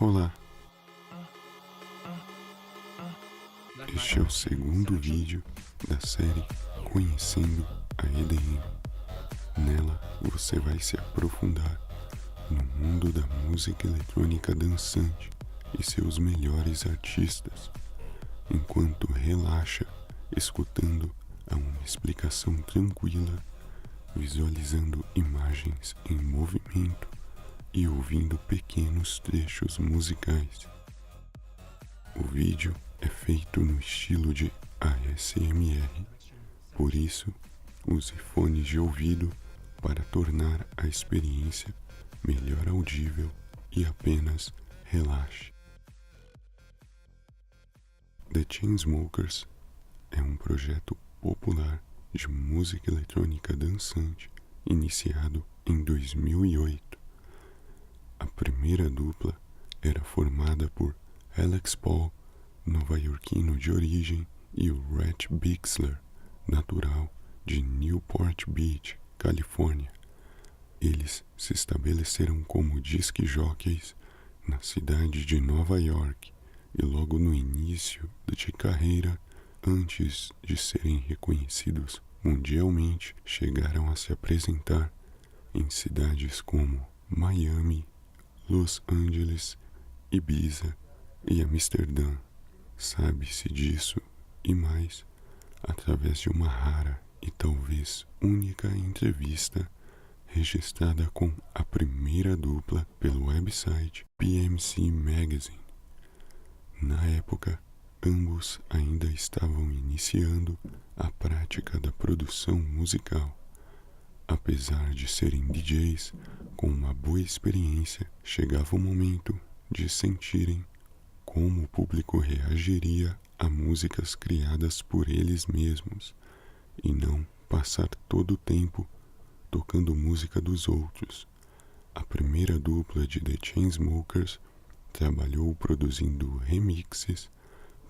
Olá, este é o segundo vídeo da série Conhecendo a EDM. Nela você vai se aprofundar no mundo da música eletrônica dançante e seus melhores artistas, enquanto relaxa escutando a uma explicação tranquila, visualizando imagens em movimento e ouvindo pequenos trechos musicais. O vídeo é feito no estilo de ASMR, por isso use fones de ouvido para tornar a experiência melhor audível e apenas relaxe. The Chainsmokers é um projeto popular de música eletrônica dançante iniciado em 2008. A primeira dupla era formada por Alex Paul, nova-iorquino de origem, e o Rhett Bixler, natural de Newport Beach, Califórnia. Eles se estabeleceram como disc jockeys na cidade de Nova York e logo no início de carreira, antes de serem reconhecidos mundialmente, chegaram a se apresentar em cidades como Miami, Los Angeles, Ibiza e Amsterdã. Sabe-se disso e mais através de uma rara e talvez única entrevista registrada com a primeira dupla pelo website PMC Magazine. Na época, ambos ainda estavam iniciando a prática da produção musical. Apesar de serem DJs com uma boa experiência, chegava o momento de sentirem como o público reagiria a músicas criadas por eles mesmos e não passar todo o tempo tocando música dos outros. A primeira dupla de The Chainsmokers trabalhou produzindo remixes,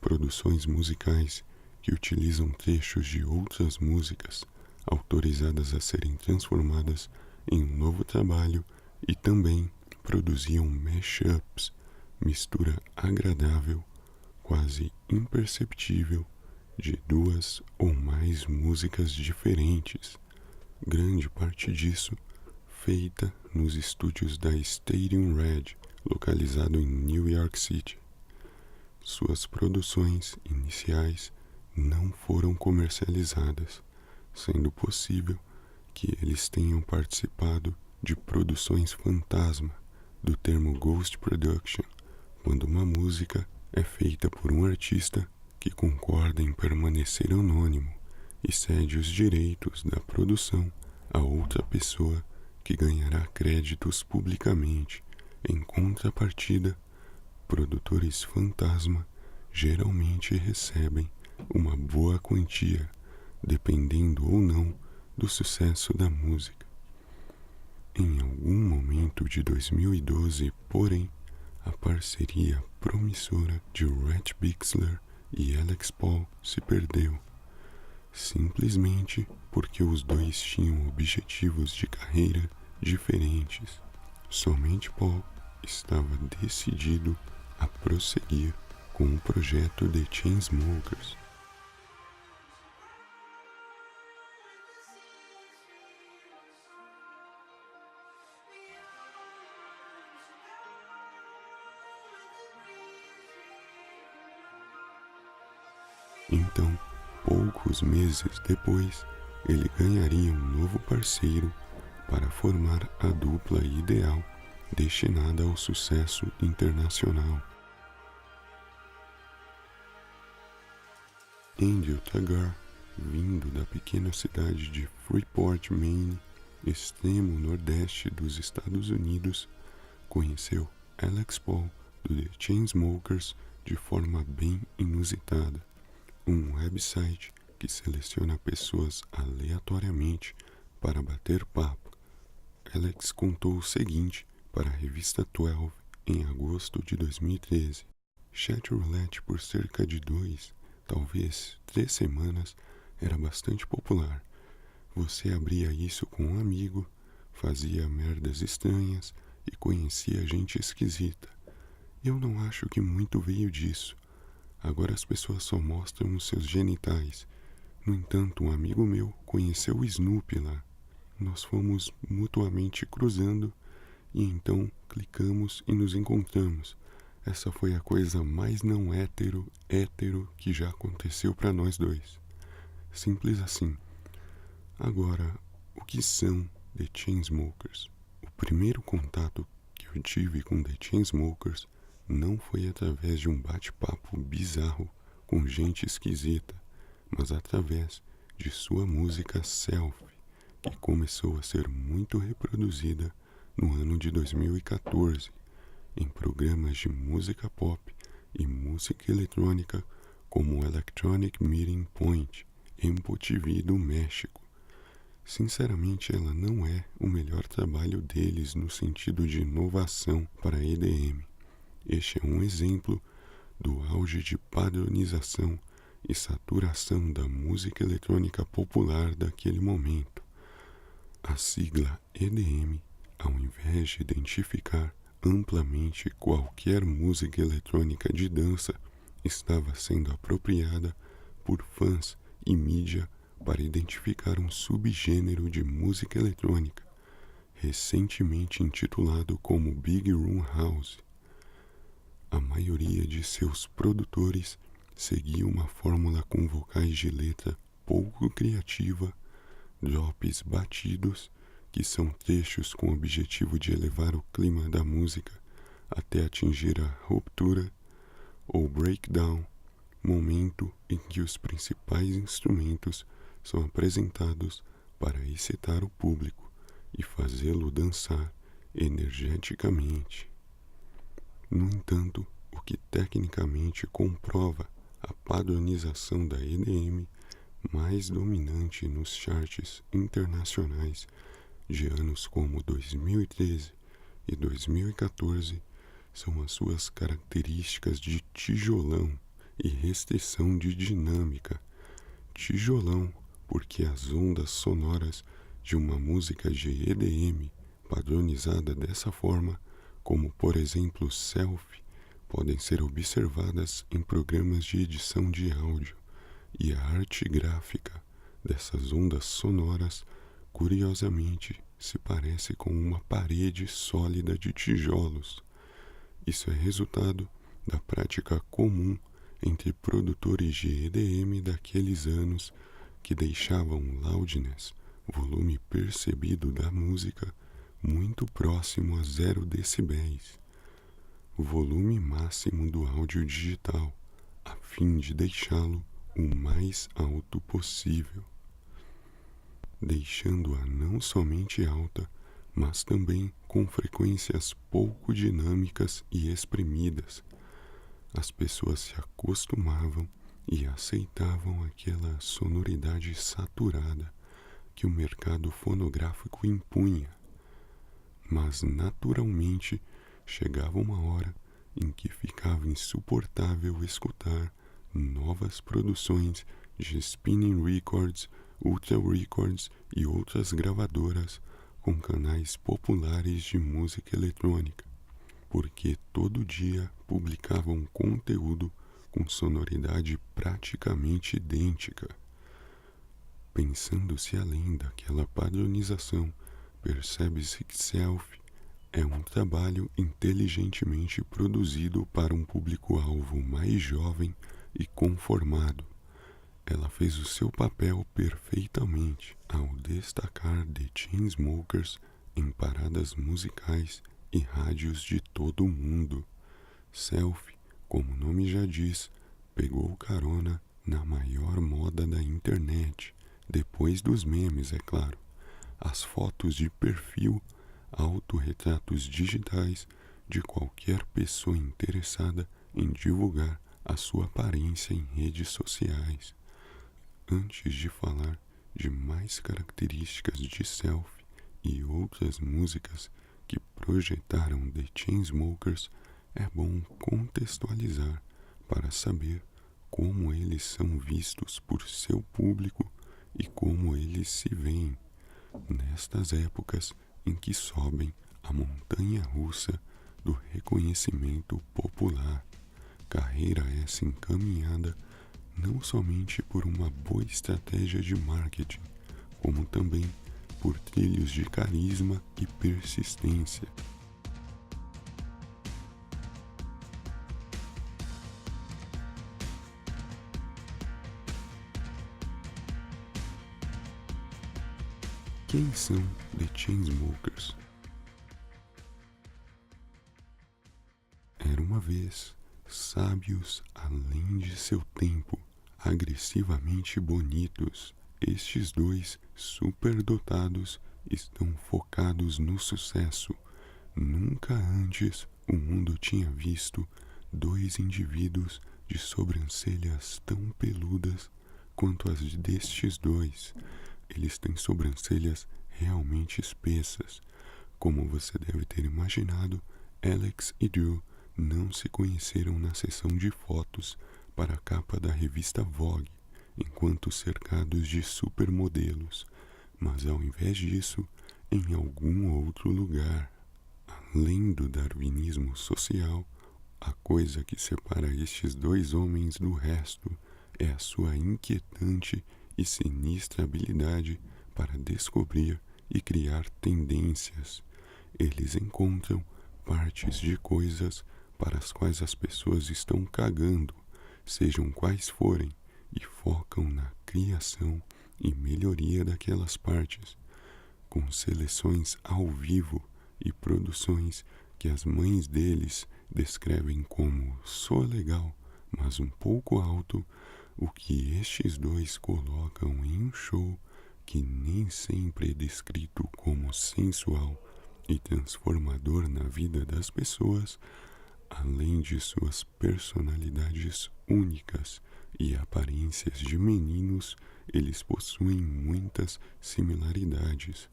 produções musicais que utilizam trechos de outras músicas autorizadas a serem transformadas em um novo trabalho, e também produziam mashups, mistura agradável, quase imperceptível, de duas ou mais músicas diferentes, grande parte disso feita nos estúdios da Stadium Red, localizado em New York City. Suas produções iniciais não foram comercializadas, sendo possível que eles tenham participado de produções fantasma, do termo Ghost Production, quando uma música é feita por um artista que concorda em permanecer anônimo e cede os direitos da produção a outra pessoa que ganhará créditos publicamente. Em contrapartida, produtores fantasma geralmente recebem uma boa quantia, dependendo ou não do sucesso da música. Em algum momento de 2012, porém, a parceria promissora de Rhett Bixler e Alex Paul se perdeu, simplesmente porque os dois tinham objetivos de carreira diferentes. Somente Paul estava decidido a prosseguir com o projeto The Chainsmokers. Então, poucos meses depois, ele ganharia um novo parceiro para formar a dupla ideal destinada ao sucesso internacional. Andrew Taggart, vindo da pequena cidade de Freeport, Maine, extremo nordeste dos Estados Unidos, conheceu Alex Paul do The Chainsmokers de forma bem inusitada. Um website que seleciona pessoas aleatoriamente para bater papo. Alex contou o seguinte para a revista 12 em agosto de 2013. Chat roulette por cerca de 2, talvez 3 semanas era bastante popular. Você abria isso com um amigo, fazia merdas estranhas e conhecia gente esquisita. Eu não acho que muito veio disso. Agora as pessoas só mostram os seus genitais. No entanto, um amigo meu conheceu o Snoopy lá. Nós fomos mutuamente cruzando e então clicamos e nos encontramos. Essa foi a coisa mais não hétero que já aconteceu para nós dois. Simples assim. Agora, o que são The Chainsmokers? O primeiro contato que eu tive com The Chainsmokers não foi através de um bate-papo bizarro com gente esquisita, mas através de sua música Self, que começou a ser muito reproduzida no ano de 2014 em programas de música pop e música eletrônica como o Electronic Meeting Point, MTV do México. Sinceramente, ela não é o melhor trabalho deles no sentido de inovação para a EDM. Este é um exemplo do auge de padronização e saturação da música eletrônica popular daquele momento. A sigla EDM, ao invés de identificar amplamente qualquer música eletrônica de dança, estava sendo apropriada por fãs e mídia para identificar um subgênero de música eletrônica, recentemente intitulado como Big Room House. A maioria de seus produtores seguia uma fórmula com vocais de letra pouco criativa, drops batidos, que são trechos com o objetivo de elevar o clima da música até atingir a ruptura ou breakdown, momento em que os principais instrumentos são apresentados para excitar o público e fazê-lo dançar energeticamente. No entanto, o que tecnicamente comprova a padronização da EDM mais dominante nos charts internacionais de anos como 2013 e 2014 são as suas características de tijolão e restrição de dinâmica. Tijolão porque as ondas sonoras de uma música de EDM padronizada dessa forma, como por exemplo Self, podem ser observadas em programas de edição de áudio, e a arte gráfica dessas ondas sonoras, curiosamente, se parece com uma parede sólida de tijolos. Isso é resultado da prática comum entre produtores de EDM daqueles anos que deixavam o loudness, volume percebido da música, muito próximo a 0 decibéis, o volume máximo do áudio digital, a fim de deixá-lo o mais alto possível, deixando-a não somente alta, mas também com frequências pouco dinâmicas e espremidas. As pessoas se acostumavam e aceitavam aquela sonoridade saturada que o mercado fonográfico impunha, mas naturalmente chegava uma hora em que ficava insuportável escutar novas produções de Spinning Records, Ultra Records e outras gravadoras com canais populares de música eletrônica, porque todo dia publicavam conteúdo com sonoridade praticamente idêntica. Pensando-se além daquela padronização, percebe-se que Self é um trabalho inteligentemente produzido para um público-alvo mais jovem e conformado. Ela fez o seu papel perfeitamente ao destacar The Chainsmokers em paradas musicais e rádios de todo o mundo. Self, como o nome já diz, pegou carona na maior moda da internet, depois dos memes, é claro. As fotos de perfil, autorretratos digitais de qualquer pessoa interessada em divulgar a sua aparência em redes sociais. Antes de falar de mais características de Self e outras músicas que projetaram The Chainsmokers, é bom contextualizar para saber como eles são vistos por seu público e como eles se veem nestas épocas em que sobem a montanha russa do reconhecimento popular. Carreira essa encaminhada não somente por uma boa estratégia de marketing, como também por trilhos de carisma e persistência. Quem são The Chainsmokers? Era uma vez sábios além de seu tempo, agressivamente bonitos. Estes dois superdotados estão focados no sucesso. Nunca antes o mundo tinha visto dois indivíduos de sobrancelhas tão peludas quanto as destes dois. Eles têm sobrancelhas realmente espessas. Como você deve ter imaginado, Alex e Drew não se conheceram na sessão de fotos para a capa da revista Vogue, enquanto cercados de supermodelos, mas ao invés disso, em algum outro lugar. Além do darwinismo social, a coisa que separa estes dois homens do resto é a sua inquietante e sinistra habilidade para descobrir e criar tendências. Eles encontram partes de coisas para as quais as pessoas estão cagando, sejam quais forem, e focam na criação e melhoria daquelas partes, com seleções ao vivo e produções que as mães deles descrevem como "sou legal, mas um pouco alto", o que estes dois colocam em um show que nem sempre é descrito como sensual e transformador na vida das pessoas, além de suas personalidades únicas e aparências de meninos, eles possuem muitas similaridades.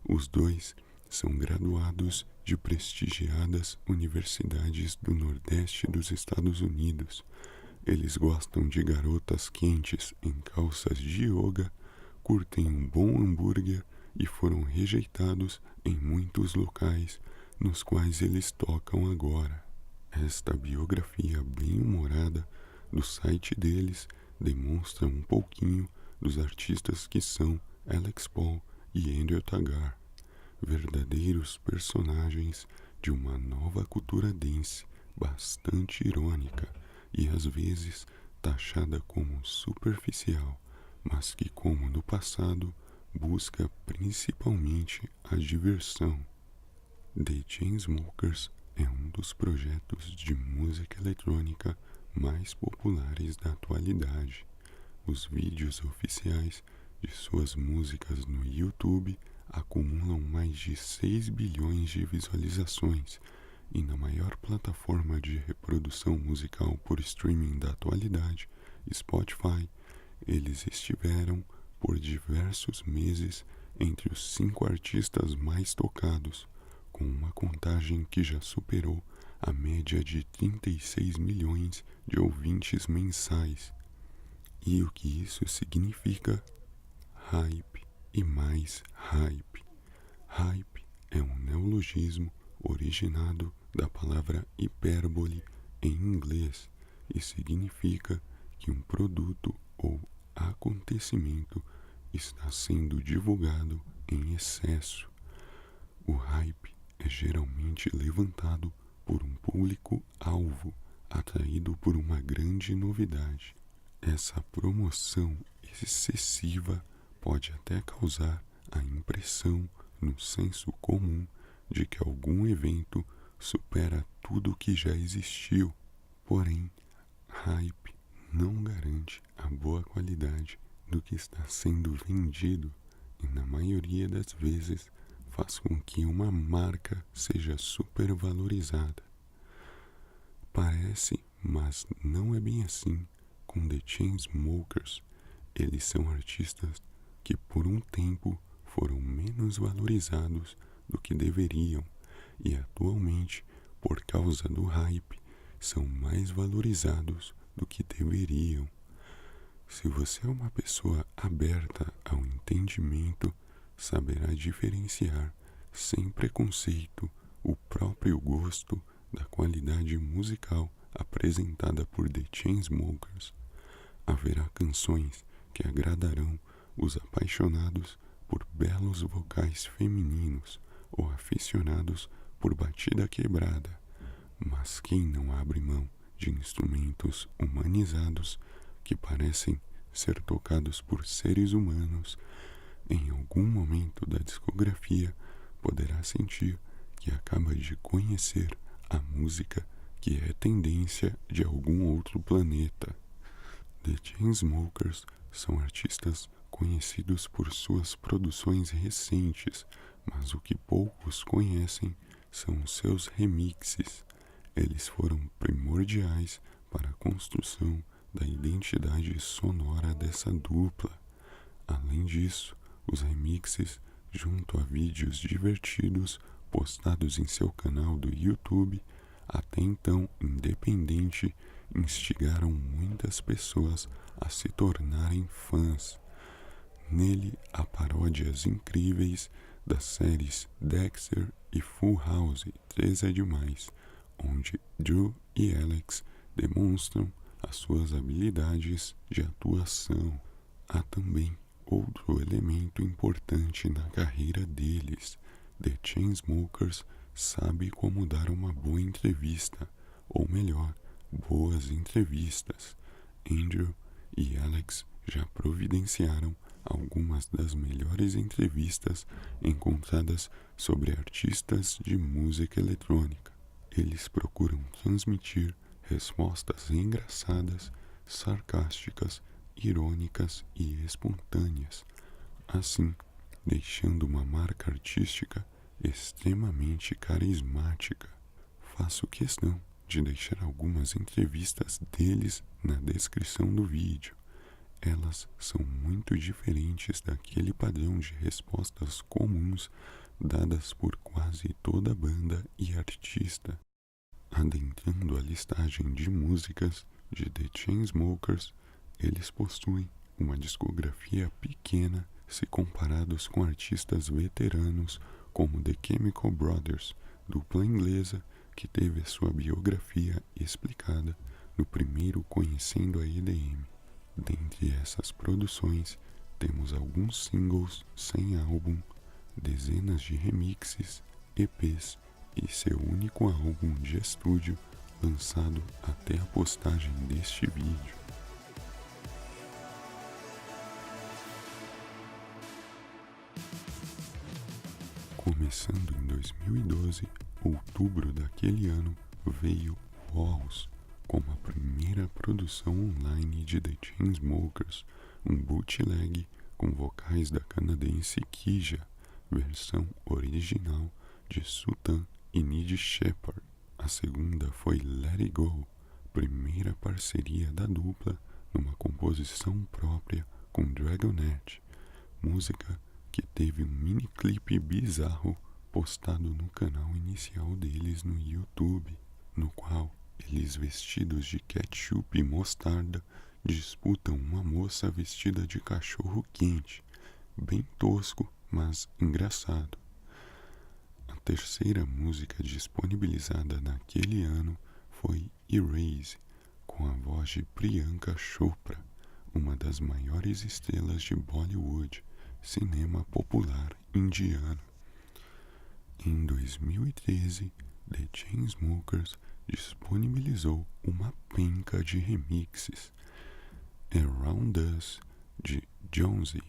Os dois são graduados de prestigiadas universidades do Nordeste dos Estados Unidos. Eles gostam de garotas quentes em calças de yoga, curtem um bom hambúrguer e foram rejeitados em muitos locais nos quais eles tocam agora. Esta biografia bem-humorada do site deles demonstra um pouquinho dos artistas que são Alex Paul e Andrew Taggart, verdadeiros personagens de uma nova cultura dance bastante irônica e às vezes taxada como superficial, mas que, como no passado, busca principalmente a diversão. The Chainsmokers é um dos projetos de música eletrônica mais populares da atualidade. Os vídeos oficiais de suas músicas no YouTube acumulam mais de 6 bilhões de visualizações e na maior plataforma de reprodução musical por streaming da atualidade, Spotify, eles estiveram por diversos meses entre os 5 artistas mais tocados, com uma contagem que já superou a média de 36 milhões de ouvintes mensais. E o que isso significa? Hype e mais hype. Hype é um neologismo originado da palavra hipérbole em inglês e significa que um produto ou acontecimento está sendo divulgado em excesso. O hype é geralmente levantado por um público-alvo atraído por uma grande novidade. Essa promoção excessiva pode até causar a impressão no senso comum de que algum evento supera tudo o que já existiu. Porém, hype não garante a boa qualidade do que está sendo vendido e, na maioria das vezes, faz com que uma marca seja supervalorizada. Parece, mas não é bem assim com The Chainsmokers. Eles são artistas que por um tempo foram menos valorizados do que deveriam e atualmente, por causa do hype, são mais valorizados do que deveriam. Se você é uma pessoa aberta ao entendimento, saberá diferenciar sem preconceito o próprio gosto da qualidade musical apresentada por The Chainsmokers. Haverá canções que agradarão os apaixonados por belos vocais femininos ou aficionados por batida quebrada, mas quem não abre mão de instrumentos humanizados que parecem ser tocados por seres humanos, em algum momento da discografia poderá sentir que acaba de conhecer a música que é tendência de algum outro planeta. The Chainsmokers são artistas conhecidos por suas produções recentes, mas o que poucos conhecem são os seus remixes. Eles foram primordiais para a construção da identidade sonora dessa dupla. Além disso, os remixes, junto a vídeos divertidos postados em seu canal do YouTube, até então independente, instigaram muitas pessoas a se tornarem fãs. Nele há paródias incríveis das séries Dexter e Full House, 3 é demais, onde Drew e Alex demonstram as suas habilidades de atuação. Há também outro elemento importante na carreira deles. The Chainsmokers sabe como dar uma boa entrevista, ou melhor, boas entrevistas. Andrew e Alex já providenciaram algumas das melhores entrevistas encontradas sobre artistas de música eletrônica. Eles procuram transmitir respostas engraçadas, sarcásticas, irônicas e espontâneas, assim deixando uma marca artística extremamente carismática. Faço questão de deixar algumas entrevistas deles na descrição do vídeo. Elas são muito diferentes daquele padrão de respostas comuns dadas por quase toda banda e artista. Adentrando a listagem de músicas de The Chainsmokers, eles possuem uma discografia pequena se comparados com artistas veteranos como The Chemical Brothers, dupla inglesa que teve a sua biografia explicada no primeiro Conhecendo a EDM. Dentre essas produções, temos alguns singles sem álbum, dezenas de remixes, EPs e seu único álbum de estúdio lançado até a postagem deste vídeo. Começando em 2012, outubro daquele ano, veio Walls, como a primeira produção online de The Chainsmokers, um bootleg com vocais da canadense Kija, versão original de Sutan e Nid Shepherd. A segunda foi Let It Go, primeira parceria da dupla numa composição própria com Dragonette, música que teve um miniclipe bizarro postado no canal inicial deles no YouTube, no qual eles, vestidos de ketchup e mostarda, disputam uma moça vestida de cachorro quente, bem tosco, mas engraçado. A terceira música disponibilizada naquele ano foi Erase, com a voz de Priyanka Chopra, uma das maiores estrelas de Bollywood, cinema popular indiano. Em 2013, The Chainsmokers disponibilizou uma penca de remixes: Around Us, de Jonesy,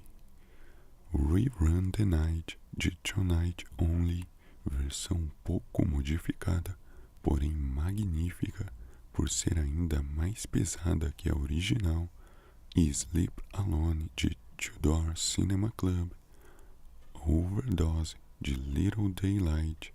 Rerun the Night, de Tonight Only, versão pouco modificada, porém magnífica por ser ainda mais pesada que a original, e Sleep Alone, de Tudor Cinema Club, Overdose, de Little Daylight,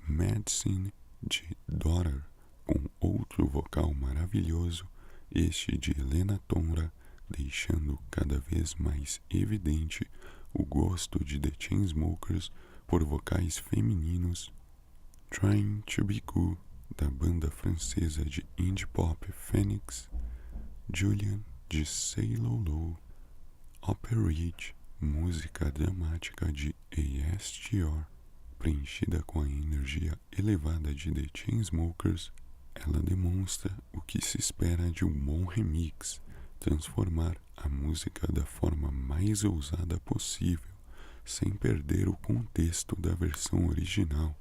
Medicine, de Daughter, com outro vocal maravilhoso, este de Helena Tonra, deixando cada vez mais evidente o gosto de The Chainsmokers por vocais femininos. Trying to Be Cool, da banda francesa de indie pop Phoenix, Julian, de Say Low Low, Operate, música dramática de ASTR, Preenchida com a energia elevada de The Chainsmokers, ela demonstra o que se espera de um bom remix, transformar a música da forma mais ousada possível, sem perder o contexto da versão original,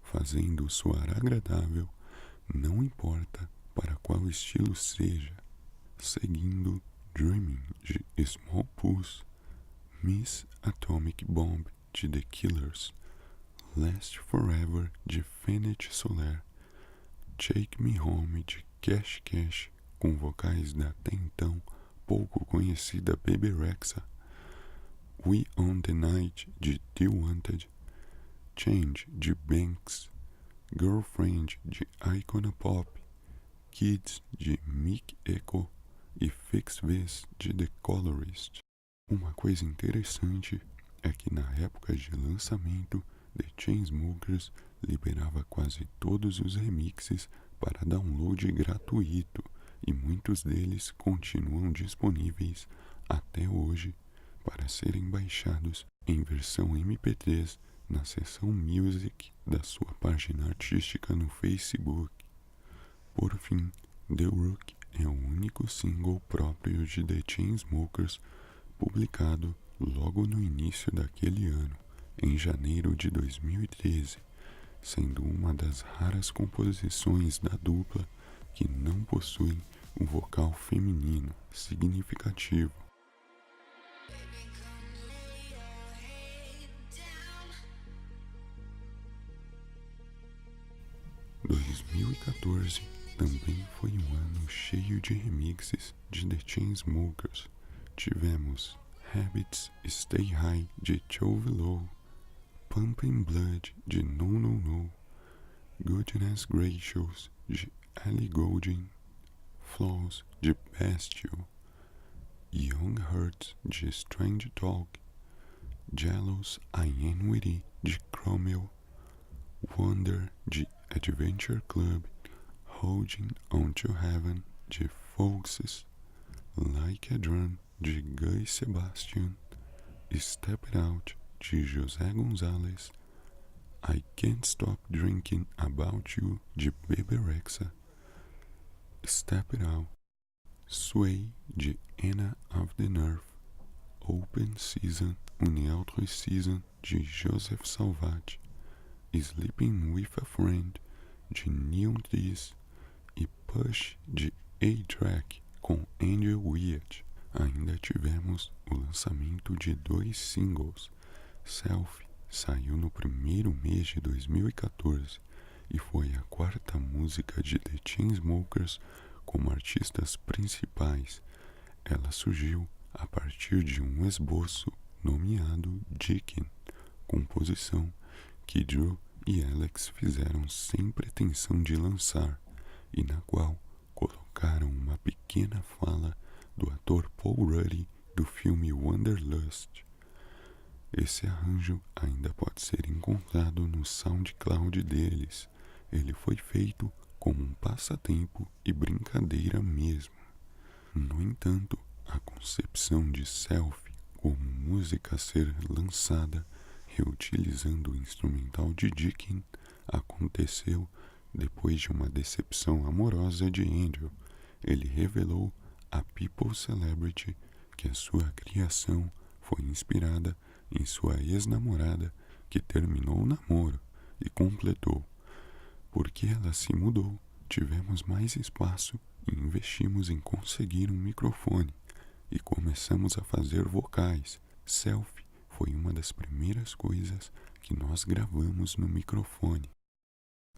fazendo soar agradável, não importa para qual estilo seja, seguindo Dreaming de Small Puss, Miss Atomic Bomb de The Killers, Last Forever de Fennet Soler, Take Me Home de Cash Cash, com vocais da até então pouco conhecida Bebe Rexha, We On The Night de The Wanted, Change de Banks, Girlfriend de Icona Pop, Kids de Mick Echo e Fix This de The Colorist. Uma coisa interessante é que na época de lançamento, The Chainsmokers liberava quase todos os remixes para download gratuito e muitos deles continuam disponíveis até hoje para serem baixados em versão MP3 na seção Music da sua página artística no Facebook. Por fim, The Rook é o único single próprio de The Chainsmokers publicado logo no início daquele ano, em janeiro de 2013, sendo uma das raras composições da dupla que não possuem um vocal feminino significativo. Em 2014 também foi um ano cheio de remixes de The Chainsmokers. Tivemos Habits Stay High de Tove Lo, Pumpin' Blood de No No No, Goodness Gracious de Ellie Goulding, Flaws de Bastille, Young Hearts de Strange Talk, Jealous I Am Witty de Cromwell, Wonder de Adventure Club, Holding On To Heaven de Foxes, Like a Drum de Guy Sebastian, Step It Out de José Gonzalez, I Can't Stop Drinking About You de Bebe Rexha, Step It Out, Sway de Anna of the Nerve, Open Season, Neutral Season de Joseph Salvat, Sleeping With a Friend de Neon Trees e Push de A-Track com Angel Wyatt. Ainda tivemos o lançamento de 2 singles. Selfie saiu no primeiro mês de 2014 e foi a 4ª música de The Chainsmokers como artistas principais. Ela surgiu a partir de um esboço nomeado Dicken, composição que Drew e Alex fizeram sem pretensão de lançar e na qual colocaram uma pequena fala do ator Paul Rudd do filme Wanderlust. Esse arranjo ainda pode ser encontrado no SoundCloud deles. Ele foi feito como um passatempo e brincadeira mesmo. No entanto, a concepção de Selfie como música a ser lançada reutilizando o instrumental de Dicken aconteceu depois de uma decepção amorosa de Angel. Ele revelou a People Celebrity que a sua criação foi inspirada em sua ex-namorada que terminou o namoro e completou: porque ela se mudou, tivemos mais espaço e investimos em conseguir um microfone e começamos a fazer vocais. Selfie foi uma das primeiras coisas que nós gravamos no microfone.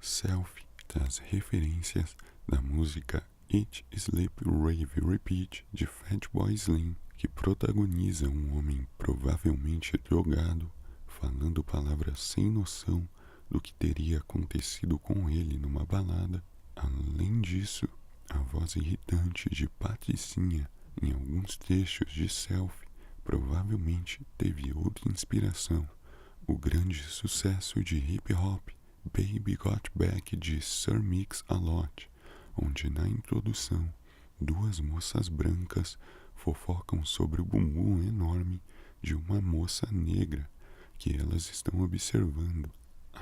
Selfie traz referências da música Eat, Sleep, Rave, Repeat de Fatboy Slim, que protagoniza um homem provavelmente drogado, falando palavras sem noção do que teria acontecido com ele numa balada. Além disso, a voz irritante de Patricinha em alguns trechos de Selfie provavelmente teve outra inspiração. O grande sucesso de hip hop Baby Got Back de Sir Mix-a-Lot, onde na introdução 2 moças brancas fofocam sobre o bumbum enorme de uma moça negra que elas estão observando.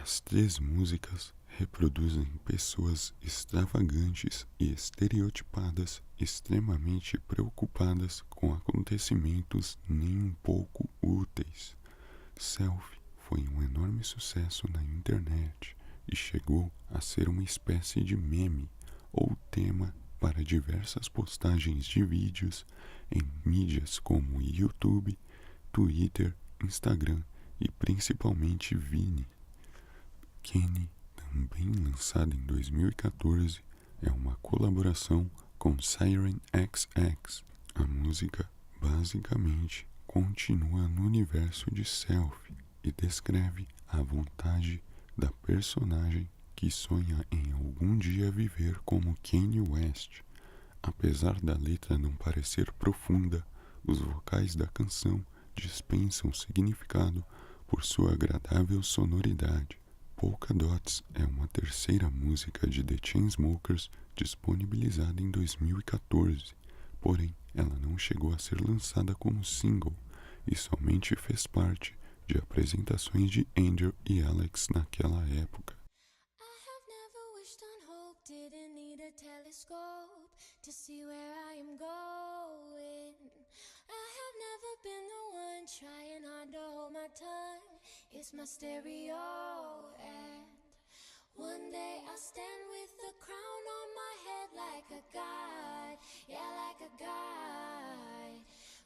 As 3 músicas reproduzem pessoas extravagantes e estereotipadas, extremamente preocupadas com acontecimentos nem um pouco úteis. Selfie foi um enorme sucesso na internet e chegou a ser uma espécie de meme ou tema para diversas postagens de vídeos em mídias como YouTube, Twitter, Instagram e principalmente Vine. Kenny, também lançada em 2014, é uma colaboração com Siren XX. A música basicamente continua no universo de Selfie e descreve a vontade da personagem que sonha em algum dia viver como Kanye West. Apesar da letra não parecer profunda, os vocais da canção dispensam significado por sua agradável sonoridade. Polka Dots é uma terceira música de The Chainsmokers disponibilizada em 2014, porém ela não chegou a ser lançada como single e somente fez parte de apresentações de Andrew e Alex naquela época. Didn't need a telescope to see where I am going. I have never been the one trying hard to hold my tongue. It's my stereo, and one day I'll stand with the crown on my head like a god. Yeah, like a god.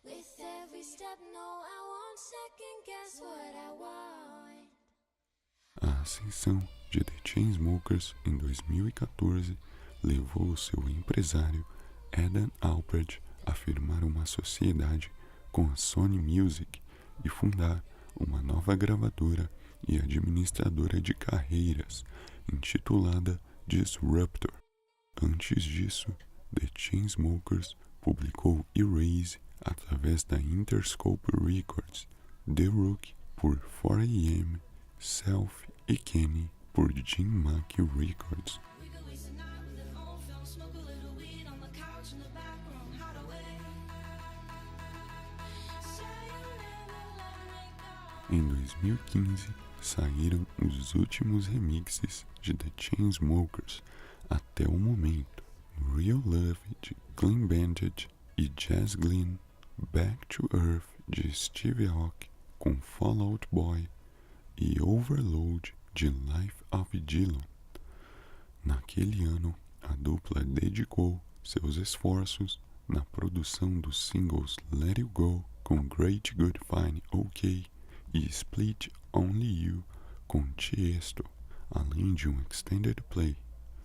With every step, no, I won't second guess what I want. A ascensão de The Chainsmokers em 2014 levou o seu empresário Adam Alpert a firmar uma sociedade com a Sony Music e fundar uma nova gravadora e administradora de carreiras intitulada Disruptor. Antes disso, The Chainsmokers publicou Erase através da Interscope Records, The Rook por 4AM, Self e Kenny por Jim Mack Records. Em 2015, saíram os últimos remixes de The Chainsmokers até o momento: Real Love de Clean Bandit e Jazz Glynn, Back to Earth de Steve Aoki com Fall Out Boy e Overload de Life of Dylan. Naquele ano, a dupla dedicou seus esforços na produção dos singles Let It Go com Great Good Fine OK e Split Only You com Tiesto, além de um extended play.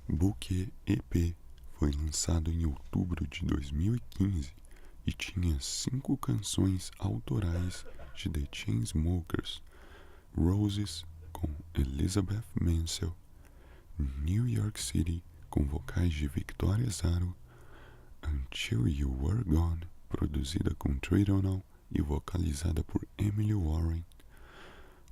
Bouquet EP foi lançado em outubro de 2015 e tinha 5 canções autorais de The Chainsmokers: Roses com Elizabeth Mansell, New York City com vocais de Victoria Zaro, Until You Were Gone, produzida com Tridonal e vocalizada por Emily Warren,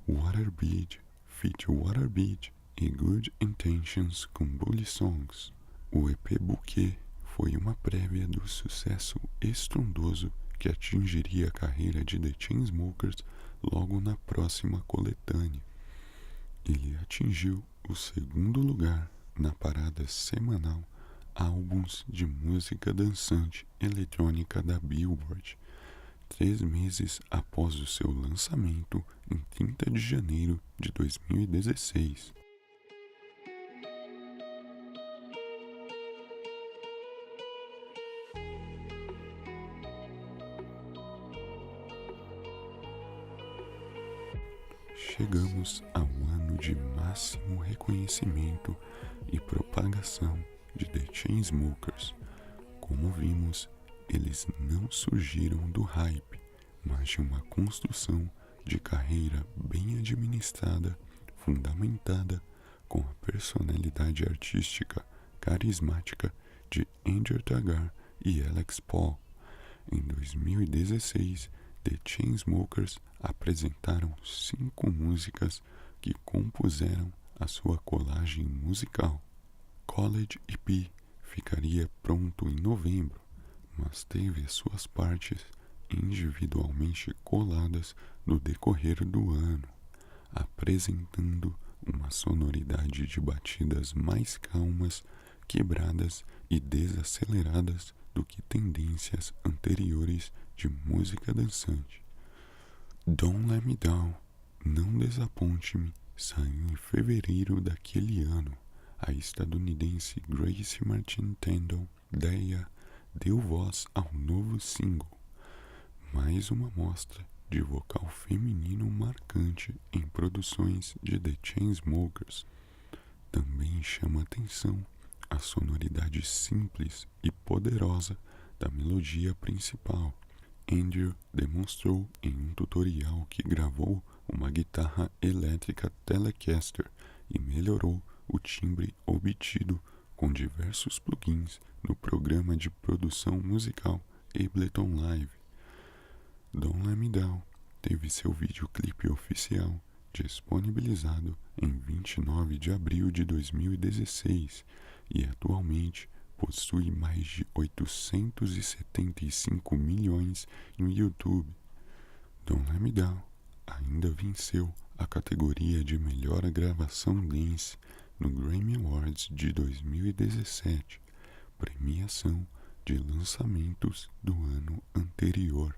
Waterbeach, feat. Waterbeach e Good Intentions com Bully Songs. O EP Bouquet foi uma prévia do sucesso estrondoso que atingiria a carreira de The Chainsmokers logo na próxima coletânea. Ele atingiu o 2º lugar na parada semanal Álbuns de Música Dançante Eletrônica da Billboard, 3 meses após o seu lançamento em 30 de janeiro de 2016. Chegamos ao ano de máximo reconhecimento e propagação de The Chainsmokers. Como vimos, eles não surgiram do hype, mas de uma construção de carreira bem administrada, fundamentada com a personalidade artística carismática de Andrew Taggart e Alex Paul. Em 2016, The Chainsmokers apresentaram 5 músicas que compuseram a sua colagem musical. College EP ficaria pronto em novembro, mas teve as suas partes individualmente coladas no decorrer do ano, apresentando uma sonoridade de batidas mais calmas, quebradas e desaceleradas do que tendências anteriores de música dançante. Don't Let Me Down, Não Desaponte-me, saiu em fevereiro daquele ano. A estadunidense Grace Martin Tandon Deya deu voz ao novo single, mais uma mostra de vocal feminino marcante em produções de The Chainsmokers. Também chama atenção a sonoridade simples e poderosa da melodia principal. Andrew demonstrou em um tutorial que gravou uma guitarra elétrica Telecaster e melhorou o timbre obtido com diversos plugins no programa de produção musical Ableton Live. Don't Let Me Down teve seu videoclipe oficial disponibilizado em 29 de abril de 2016 e atualmente possui mais de 875 milhões no YouTube. Don't Let Me Down ainda venceu a categoria de melhor gravação dance no Grammy Awards de 2017, premiação de lançamentos do ano anterior.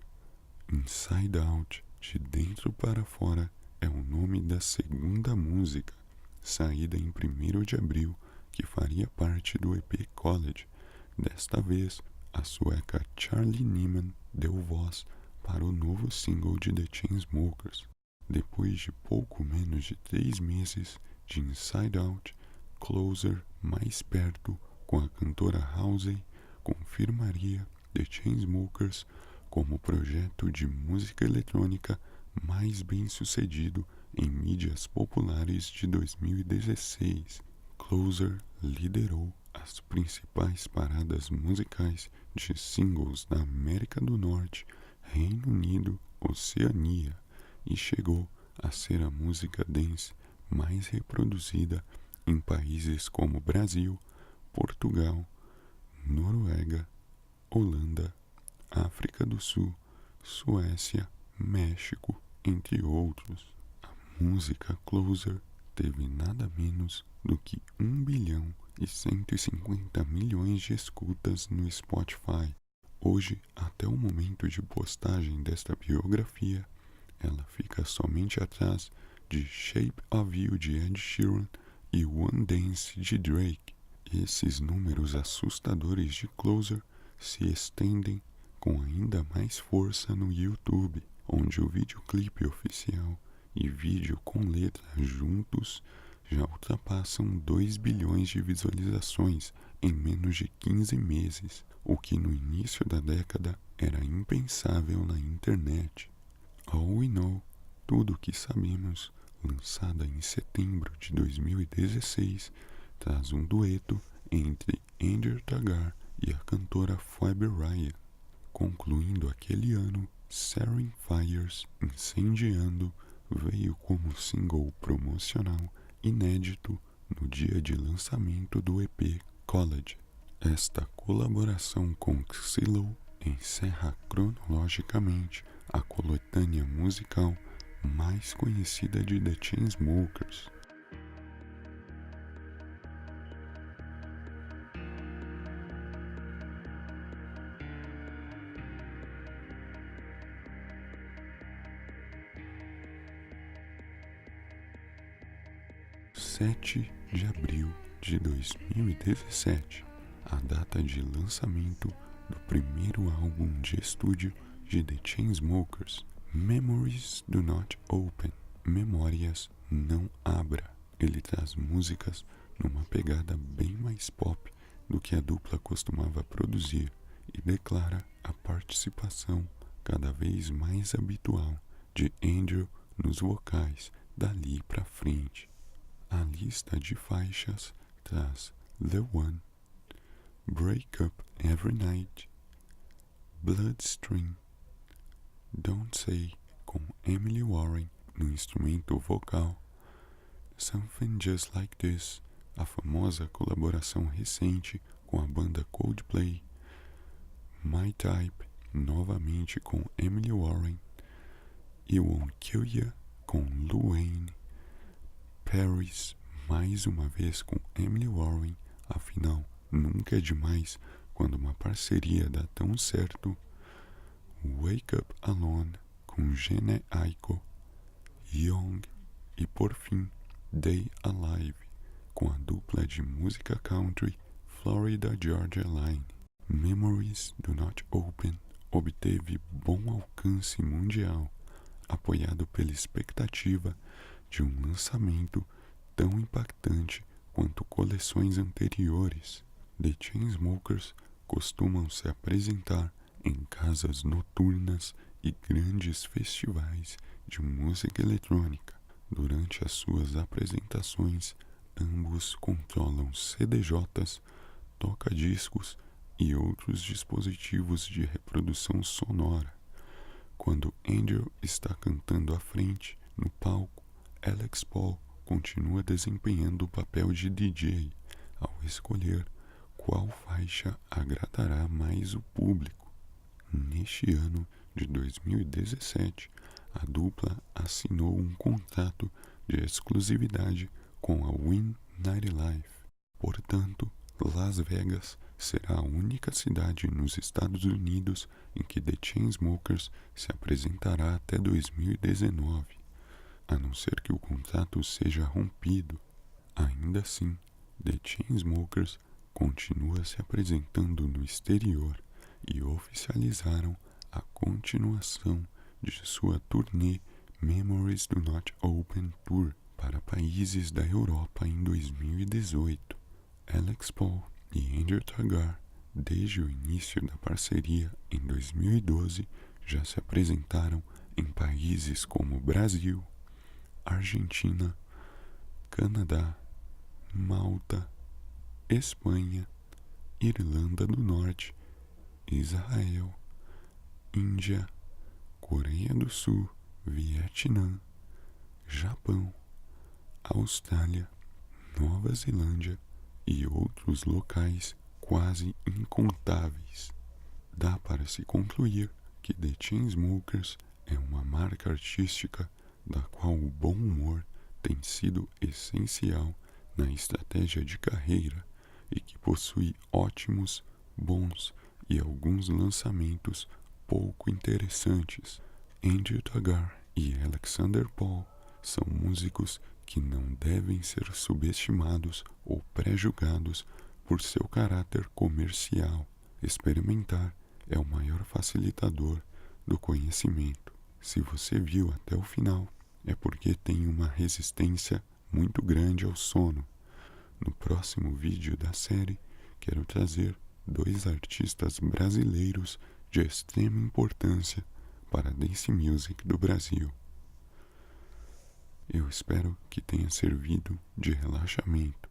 Inside Out, de dentro para fora, é o nome da segunda música, saída em 1º de abril, que faria parte do EP College. Desta vez, a sueca Charlie Nyman deu voz para o novo single de The Chainsmokers. Depois de pouco menos de 3 meses de Inside Out, Closer, mais perto, com a cantora Halsey, confirmaria The Chainsmokers como o projeto de música eletrônica mais bem-sucedido em mídias populares de 2016. Closer liderou as principais paradas musicais de singles da América do Norte, Reino Unido, Oceania e chegou a ser a música dance mais reproduzida em países como Brasil, Portugal, Noruega, Holanda, África do Sul, Suécia, México, entre outros. A música Closer teve nada menos do que 1 bilhão e 150 milhões de escutas no Spotify. Hoje, até o momento de postagem desta biografia, ela fica somente atrás de Shape of You de Ed Sheeran e One Dance de Drake. Esses números assustadores de Closer se estendem com ainda mais força no YouTube, onde o videoclipe oficial e vídeo com letra juntos já ultrapassam 2 bilhões de visualizações em menos de 15 meses, o que no início da década era impensável na internet. All We Know, Tudo o que Sabemos, lançada em setembro de 2016, traz um dueto entre Andrew Taggart e a cantora Phoebe Ryan. Concluindo aquele ano, Setting Fires, Incendiando, veio como single promocional inédito no dia de lançamento do EP College. Esta colaboração com Xylo encerra cronologicamente a coletânea musical mais conhecida de The Chainsmokers. (7 de abril de 2017), a data de lançamento do primeiro álbum de estúdio de The Chainsmokers, Memories Do Not Open, Memórias Não Abra. Ele traz músicas numa pegada bem mais pop do que a dupla costumava produzir e declara a participação cada vez mais habitual de Andrew nos vocais dali pra frente. A lista de faixas traz The One, Break Up Every Night, Bloodstream, Don't Say com Emily Warren no instrumento vocal, Something Just Like This, a famosa colaboração recente com a banda Coldplay, My Type, novamente com Emily Warren, e Won't Kill Ya com Lil Wayne, Paris, mais uma vez com Emily Warren, afinal, nunca é demais quando uma parceria dá tão certo. Wake Up Alone com Jhené Aiko, Young e por fim Day Alive com a dupla de música country Florida Georgia Line. Memories Do Not Open obteve bom alcance mundial, apoiado pela expectativa de um lançamento tão impactante quanto coleções anteriores. The Chainsmokers costumam se apresentar em casas noturnas e grandes festivais de música eletrônica. Durante as suas apresentações, ambos controlam CDJs, toca-discos e outros dispositivos de reprodução sonora. Quando Angel está cantando à frente, no palco, Alex Paul continua desempenhando o papel de DJ ao escolher qual faixa agradará mais o público. Neste ano de 2017, a dupla assinou um contrato de exclusividade com a Wynn Nightlife. Portanto, Las Vegas será a única cidade nos Estados Unidos em que The Chainsmokers se apresentará até 2019, a não ser que o contrato seja rompido. Ainda assim, The Chainsmokers continua se apresentando no exterior e oficializaram a continuação de sua turnê Memories Do Not Open Tour para países da Europa em 2018. Alex Paul e Andrew Taggart, desde o início da parceria em 2012, já se apresentaram em países como Brasil, Argentina, Canadá, Malta, Espanha, Irlanda do Norte, Israel, Índia, Coreia do Sul, Vietnã, Japão, Austrália, Nova Zelândia e outros locais quase incontáveis. Dá para se concluir que The Chainsmokers é uma marca artística da qual o bom humor tem sido essencial na estratégia de carreira e que possui ótimos, bons e alguns lançamentos pouco interessantes. Andrew Taggart e Alexander Paul são músicos que não devem ser subestimados ou pré-julgados por seu caráter comercial. Experimentar é o maior facilitador do conhecimento. Se você viu até o final, é porque tem uma resistência muito grande ao sono. No próximo vídeo da série, quero trazer 2 artistas brasileiros de extrema importância para a dance music do Brasil. Eu espero que tenha servido de relaxamento.